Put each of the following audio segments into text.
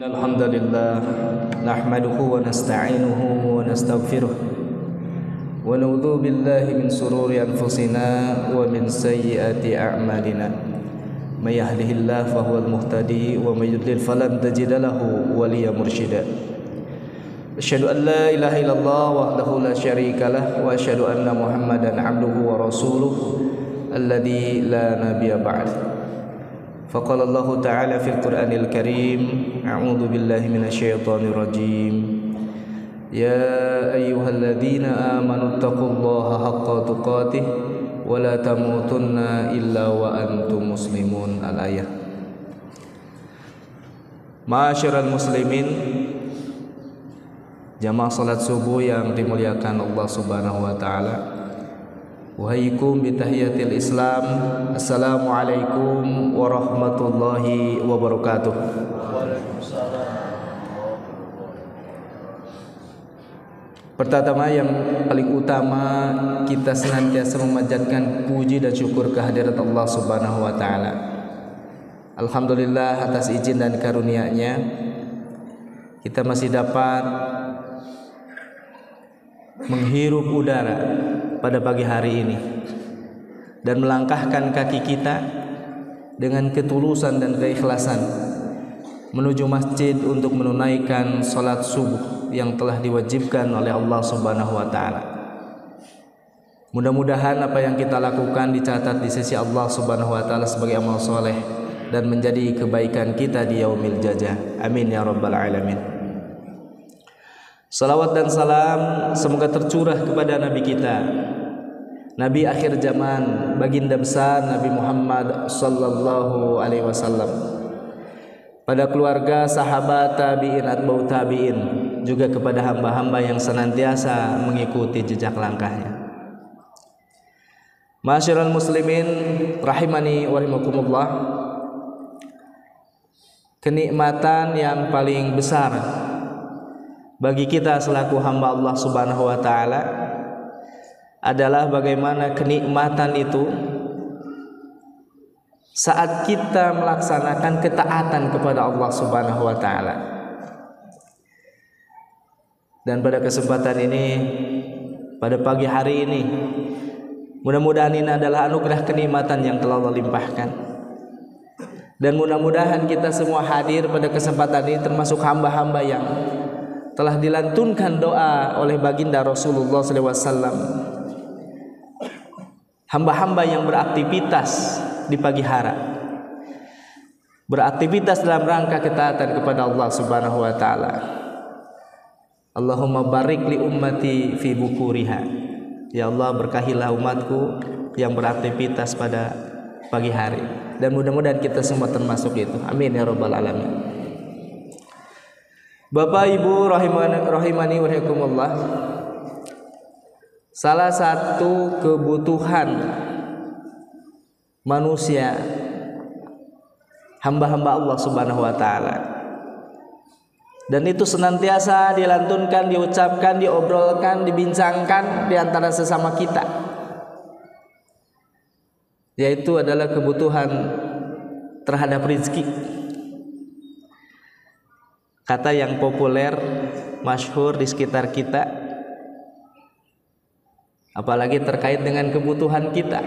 Alhamdulillah nahmaduhu wa nasta'inuhu wa nastaghfiruh wa na'udzu billahi min sururi anfusina wa min sayyiati a'malina may yahdihillahu fahuwal muhtadi wa may yudlil falan tajida lahu waliyyan mursyida. Asyhadu an la ilaha illallah wahdahu la syarika lah wa asyhadu anna Muhammadan 'abduhu wa rasuluh alladzi la nabiyya ba'd. Faqala Allah Ta'ala fil Qur'anil Karim, a'udzu billahi minasyaitonir rajim. Ya ayyuhalladzina amanu taqullaha haqqa tuqatih wa la tamutunna illa wa antum muslimun. Al-ayah. Ma'asyiral muslimin, jamaah salat subuh yang dimuliakan Allah Subhanahu wa taala. Wahaikum bitahiyatil Islam. Assalamualaikum warahmatullahi wabarakatuh. Pertama yang paling utama, kita senantiasa memanjatkan puji dan syukur kehadirat Allah Subhanahu wa taala. Alhamdulillah atas izin dan karunia-Nya kita masih dapat menghirup udara pada pagi hari ini dan melangkahkan kaki kita dengan ketulusan dan keikhlasan menuju masjid untuk menunaikan salat subuh yang telah diwajibkan oleh Allah Subhanahu wa taala. Mudah-mudahan apa yang kita lakukan dicatat di sisi Allah Subhanahu wa taala sebagai amal soleh dan menjadi kebaikan kita di yaumil jazaa. Amin ya rabbal alamin. Salawat dan salam semoga tercurah kepada Nabi kita, Nabi akhir zaman, baginda besar Nabi Muhammad sallallahu alaihi wasallam, pada keluarga, sahabat, tabi'in, atba'ut tabi'in, juga kepada hamba-hamba yang senantiasa mengikuti jejak langkahnya. Ma'asyiral muslimin rahimani wa rahimakumullah, kenikmatan yang paling besar bagi kita selaku hamba Allah Subhanahu wa taala adalah bagaimana kenikmatan itu saat kita melaksanakan ketaatan kepada Allah Subhanahu wa taala. Dan pada kesempatan ini, pada pagi hari ini, mudah-mudahan ini adalah anugerah kenikmatan yang telah Allah limpahkan. Dan mudah-mudahan kita semua hadir pada kesempatan ini termasuk hamba-hamba yang telah dilantunkan doa oleh baginda Rasulullah SAW, hamba-hamba yang beraktivitas di pagi hari, beraktivitas dalam rangka ketaatan kepada Allah Subhanahu wa taala. Allahumma barik li ummati fi bukuriha. Ya Allah, berkahilah umatku yang beraktivitas pada pagi hari, dan mudah-mudahan kita semua termasuk itu. Amin ya rabbal alamin. Bapak Ibu rahimani wa rahimakumullah, salah satu kebutuhan manusia, hamba-hamba Allah Subhanahu wa taala, dan itu senantiasa dilantunkan, diucapkan, diobrolkan, dibincangkan di antara sesama kita, yaitu adalah kebutuhan terhadap rezeki. Kata yang populer, masyhur di sekitar kita, apalagi terkait dengan kebutuhan kita.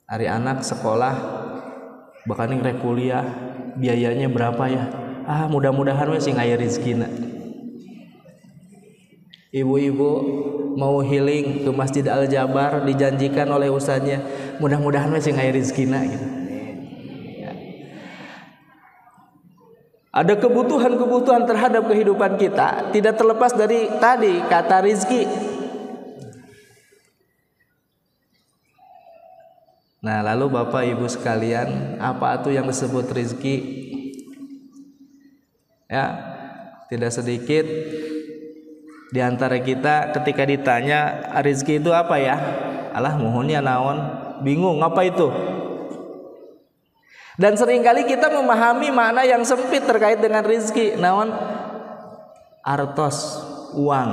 Hari anak sekolah, bahkan yang kuliah, biayanya berapa ya? Mudah-mudahan we sing aya rezekina. Ibu-ibu mau healing ke Masjid Al-Jabar, dijanjikan oleh ustaznya, mudah-mudahan we sing aya rezekina gitu. Ada kebutuhan-kebutuhan terhadap kehidupan kita, tidak terlepas dari tadi kata rizki. Nah, lalu Bapak Ibu sekalian, apa itu yang disebut rizki? Ya, tidak sedikit di antara kita ketika ditanya rizki itu apa ya? Alah muhunnya naon, bingung apa itu? Dan seringkali kita memahami makna yang sempit terkait dengan rizki. Naon? Artos, uang.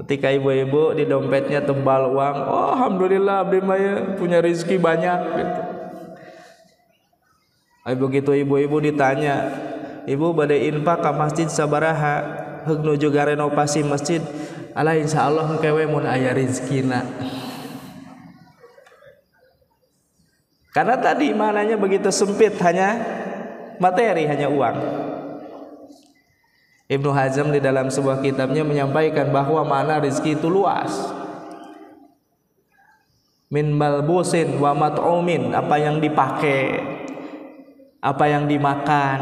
Ketika ibu-ibu di dompetnya tebal uang, oh alhamdulillah abdi mah punya rezeki banyak gitu. Begitu ibu-ibu ditanya, ibu bade infak ka masjid sabaraha heug nuju renovasi masjid, ala insyaallah engkewe mun aya rezekina. Karena tadi mananya begitu sempit, hanya materi, hanya uang. Ibnu Hazm di dalam sebuah kitabnya menyampaikan bahwa makna rezeki itu luas. Min malbusin wa mat'umin, apa yang dipakai, apa yang dimakan,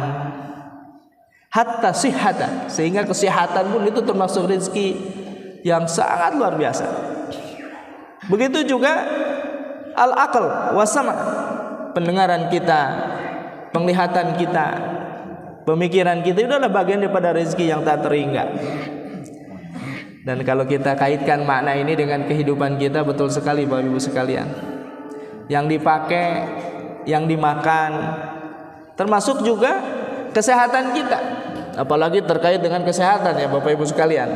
hatta sihhatan, sehingga kesehatan pun itu termasuk rezeki yang sangat luar biasa. Begitu juga al-aql wa sama', pendengaran kita, penglihatan kita, pemikiran kita itu adalah bagian daripada rezeki yang tak terhingga. Dan kalau kita kaitkan makna ini dengan kehidupan kita, betul sekali Bapak Ibu sekalian. Yang dipakai, yang dimakan, termasuk juga kesehatan kita. Apalagi terkait dengan kesehatan ya Bapak Ibu sekalian.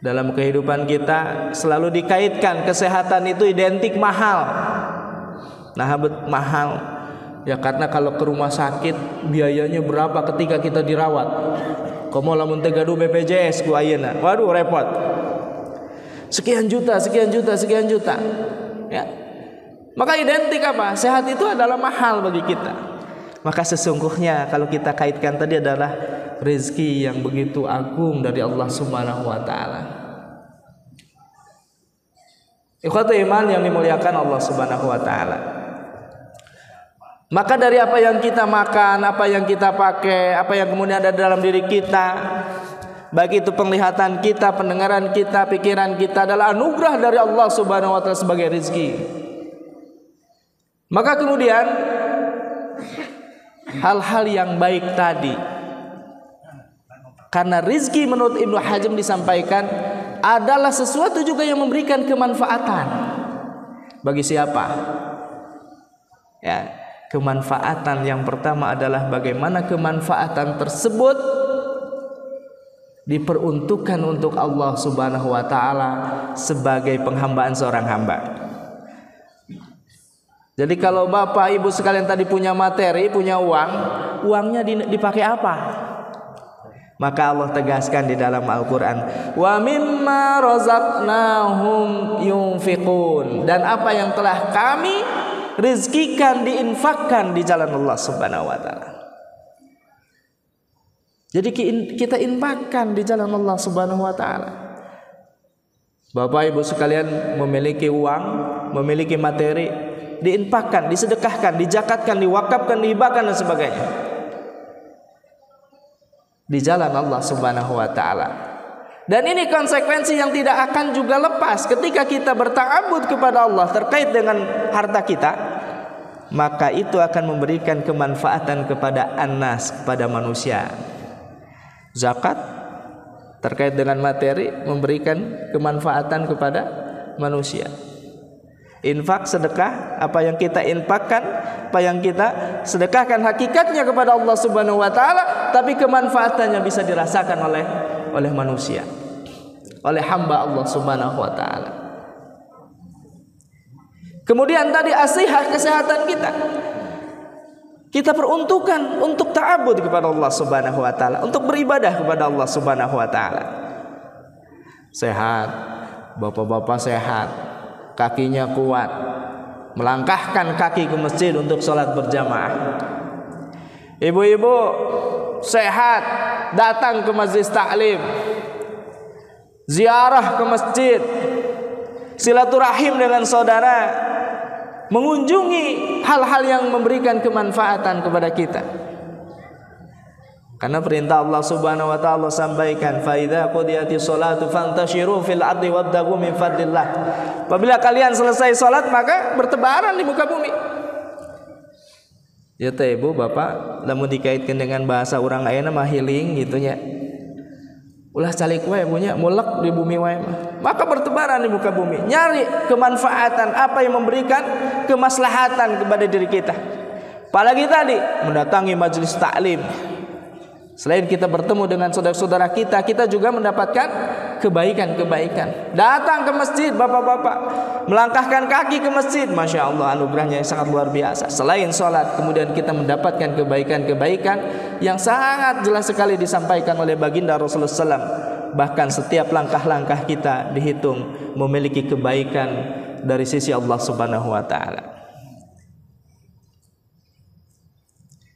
Dalam kehidupan kita selalu dikaitkan kesehatan itu identik mahal. Nah, mahal. Ya karena kalau ke rumah sakit biayanya berapa ketika kita dirawat. Komo lamun teu gaduh BPJS ku ayeuna. Waduh repot. Sekian juta. Ya. Maka identik apa? Sehat itu adalah mahal bagi kita. Maka sesungguhnya kalau kita kaitkan tadi adalah rezeki yang begitu agung dari Allah Subhanahu wa taala. Ikhwatul iman yang dimuliakan Allah Subhanahu wa taala. Maka dari apa yang kita makan, apa yang kita pakai, apa yang kemudian ada dalam diri kita, baik itu penglihatan kita, pendengaran kita, pikiran kita, adalah anugerah dari Allah Subhanahu wa taala sebagai rezeki. Maka kemudian hal-hal yang baik tadi, karena rezeki menurut Ibnu Hazm disampaikan adalah sesuatu juga yang memberikan kemanfaatan. Bagi siapa? Ya, kemanfaatan yang pertama adalah bagaimana kemanfaatan tersebut diperuntukkan untuk Allah Subhanahu wa taala sebagai penghambaan seorang hamba. Jadi kalau Bapak Ibu sekalian tadi punya materi, punya uang, uangnya dipakai apa? Maka Allah tegaskan di dalam Al-Qur'an, wa mimma razaqnahum yunfiqun, dan apa yang telah kami rizkikan diinfakkan di jalan Allah Subhanahu wa taala. Jadi kita infakkan di jalan Allah Subhanahu wa taala. Bapak Ibu sekalian memiliki uang, memiliki materi, diinfakkan, disedekahkan, dijakatkan, diwakafkan, dihibahkan dan sebagainya di jalan Allah Subhanahu wa taala. Dan ini konsekuensi yang tidak akan juga lepas ketika kita berta'abbud kepada Allah terkait dengan harta kita, maka itu akan memberikan kemanfaatan kepada annas, kepada manusia. Zakat terkait dengan materi memberikan kemanfaatan kepada manusia. Infak, sedekah, apa yang kita infakkan, apa yang kita sedekahkan hakikatnya kepada Allah Subhanahu wa taala, tapi kemanfaatannya bisa dirasakan oleh manusia, oleh hamba Allah Subhanahu wa taala. Kemudian tadi asihah, kesehatan kita peruntukkan untuk ta'abbud kepada Allah Subhanahu wa taala, untuk beribadah kepada Allah Subhanahu wa taala. Sehat, bapak-bapak sehat, kakinya kuat, melangkahkan kaki ke masjid untuk sholat berjamaah. Ibu-ibu sehat, datang ke majlis taklim, ziarah ke masjid, silaturahim dengan saudara, mengunjungi hal-hal yang memberikan kemanfaatan kepada kita. Karena perintah Allah Subhanahu wa taala sampaikan, fa idza qudiyatis sholatu fantashiru fil ardi wabtaghu min fadlillah. Apabila kalian selesai salat maka bertebaran di muka bumi. Ya teh Ibu, Bapak, lamun dikaitkan dengan bahasa urang ayeuna mah healing gitu nya. Ulah calik wae punya mulek di bumi wae mah. Maka bertebaran di muka bumi, nyari kemanfaatan apa yang memberikan kemaslahatan kepada diri kita. Apalagi tadi mendatangi majelis taklim, Selain kita bertemu dengan saudara-saudara kita, kita juga mendapatkan kebaikan-kebaikan. Datang ke masjid, bapak-bapak, melangkahkan kaki ke masjid, Masya Allah, anugerahnya yang sangat luar biasa. Selain sholat, kemudian kita mendapatkan kebaikan-kebaikan yang sangat jelas sekali disampaikan oleh baginda Rasulullah SAW. Bahkan setiap langkah-langkah kita dihitung memiliki kebaikan dari sisi Allah Subhanahu wa Ta'ala.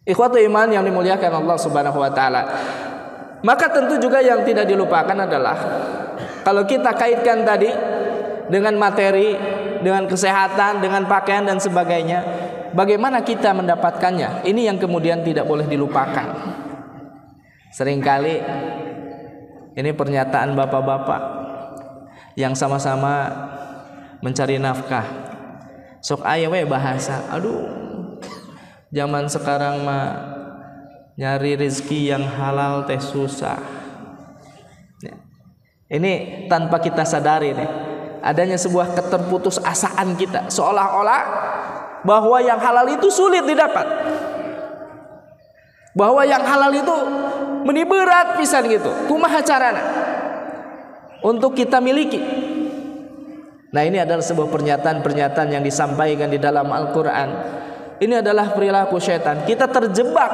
Ikhwatu iman yang dimuliakan Allah Subhanahu wa Ta'ala, maka tentu juga yang tidak dilupakan adalah kalau kita kaitkan tadi dengan materi, dengan kesehatan, dengan pakaian dan sebagainya, bagaimana kita mendapatkannya? Ini yang kemudian tidak boleh dilupakan. Seringkali ini pernyataan bapak-bapak yang sama-sama mencari nafkah, sok aya we bahasa, aduh, zaman sekarang mah nyari rezeki yang halal teh susah. Ini tanpa kita sadari nih, adanya sebuah keterputusasaan kita, seolah-olah bahwa yang halal itu sulit didapat, bahwa yang halal itu meni berat pisan gitu. Kumaha carana untuk kita miliki? Nah, ini adalah sebuah pernyataan-pernyataan yang disampaikan di dalam Al-Quran. Ini adalah perilaku syaitan. Kita terjebak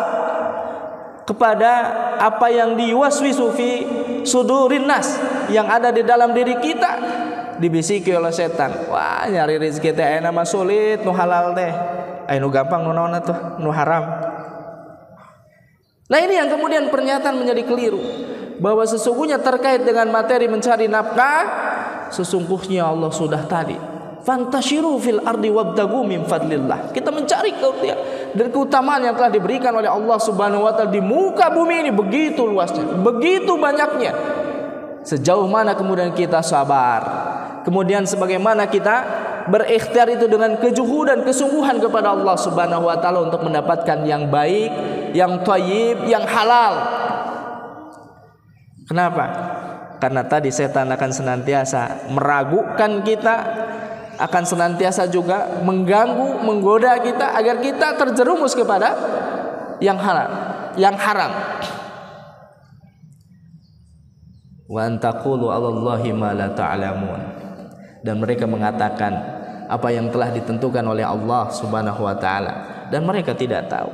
kepada apa yang diwaswisu fi sudurin nas, yang ada di dalam diri kita, dibisiki oleh setan. Wah, nyari rezeki teh enak mah sulit, nu halal teh. Nu gampang nu naon atuh, nu haram. Nah, ini yang kemudian pernyataan menjadi keliru, bahwa sesungguhnya terkait dengan materi mencari nafkah, sesungguhnya Allah sudah tadi, fantashiru fil ardi wabtagu min fadlillah. Kita mencari dan keutamaan yang telah diberikan oleh Allah Subhanahu wa Ta'ala di muka bumi ini begitu luasnya, begitu banyaknya. Sejauh mana kemudian kita sabar, kemudian sebagaimana kita berikhtiar itu dengan kejuhudan, kesungguhan kepada Allah Subhanahu wa Ta'ala untuk mendapatkan yang baik, yang thayyib, yang halal. Kenapa? Karena tadi setan akan senantiasa meragukan kita, akan senantiasa juga mengganggu, menggoda kita agar kita terjerumus kepada yang halal, yang haram. Wa antaqulu 'alallahi ma la ta'lamun. Dan mereka mengatakan apa yang telah ditentukan oleh Allah Subhanahu wa Ta'ala dan mereka tidak tahu.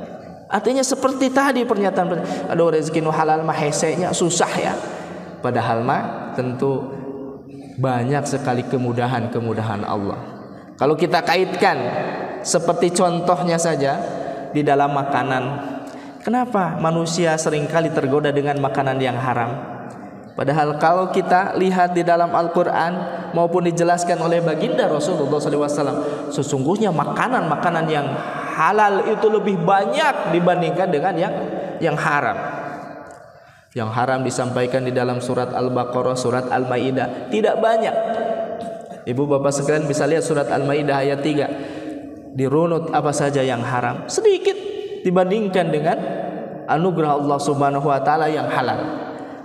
Artinya seperti tadi pernyataan, aduh rezeki nu halal mah hesenya susah ya. Padahal mah tentu banyak sekali kemudahan-kemudahan Allah. Kalau kita kaitkan seperti contohnya saja di dalam makanan, kenapa manusia seringkali tergoda dengan makanan yang haram? Padahal kalau kita lihat di dalam Al-Quran maupun dijelaskan oleh baginda Rasulullah SAW, sesungguhnya makanan-makanan yang halal itu lebih banyak dibandingkan dengan yang haram. Yang haram disampaikan di dalam surat Al-Baqarah, surat Al-Maidah tidak banyak. Ibu bapak sekalian bisa lihat surat Al-Maidah ayat 3. Dirunut apa saja yang haram, sedikit dibandingkan dengan anugerah Allah Subhanahu wa Ta'ala yang halal.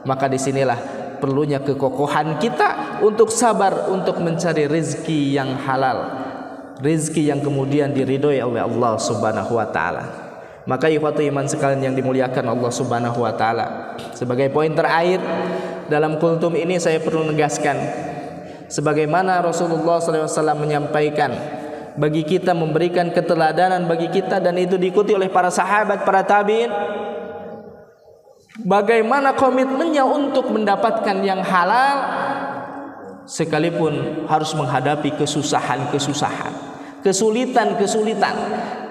Maka disinilah perlunya kekokohan kita untuk sabar untuk mencari rezeki yang halal, rezeki yang kemudian diridhoi oleh Allah Subhanahu wa Ta'ala. Maka ikhwatu iman sekalian yang dimuliakan Allah Subhanahu wa Ta'ala, sebagai poin terakhir dalam kultum ini saya perlu menegaskan, sebagaimana Rasulullah SAW menyampaikan, bagi kita memberikan keteladanan bagi kita, dan itu diikuti oleh para sahabat, para tabi'in, bagaimana komitmennya untuk mendapatkan yang halal sekalipun harus menghadapi kesusahan-kesusahan, kesulitan-kesulitan.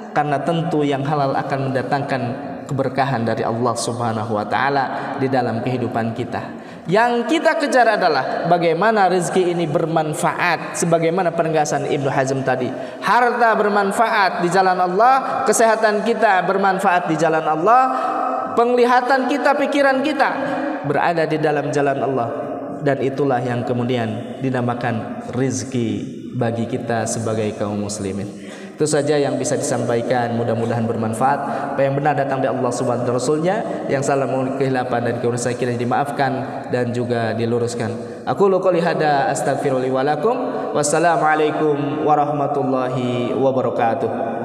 Karena tentu yang halal akan mendatangkan keberkahan dari Allah Subhanahu wa Ta'ala di dalam kehidupan kita. Yang kita kejar adalah bagaimana rezeki ini bermanfaat, sebagaimana penegasan Ibnu Hazm tadi. Harta bermanfaat di jalan Allah, kesehatan kita bermanfaat di jalan Allah, penglihatan kita, pikiran kita berada di dalam jalan Allah. Dan itulah yang kemudian dinamakan rezeki bagi kita sebagai kaum muslimin. Itu saja yang bisa disampaikan, mudah-mudahan bermanfaat. Apa yang benar datang dari Allah Subhanahu wa Ta'ala, Rasulnya, yang salah mohon kehilapan dan kekurangan saya kiranya dimaafkan dan juga diluruskan. Aku qouli hada astaghfirullah wa lakum. Wassalamualaikum warahmatullahi wabarakatuh.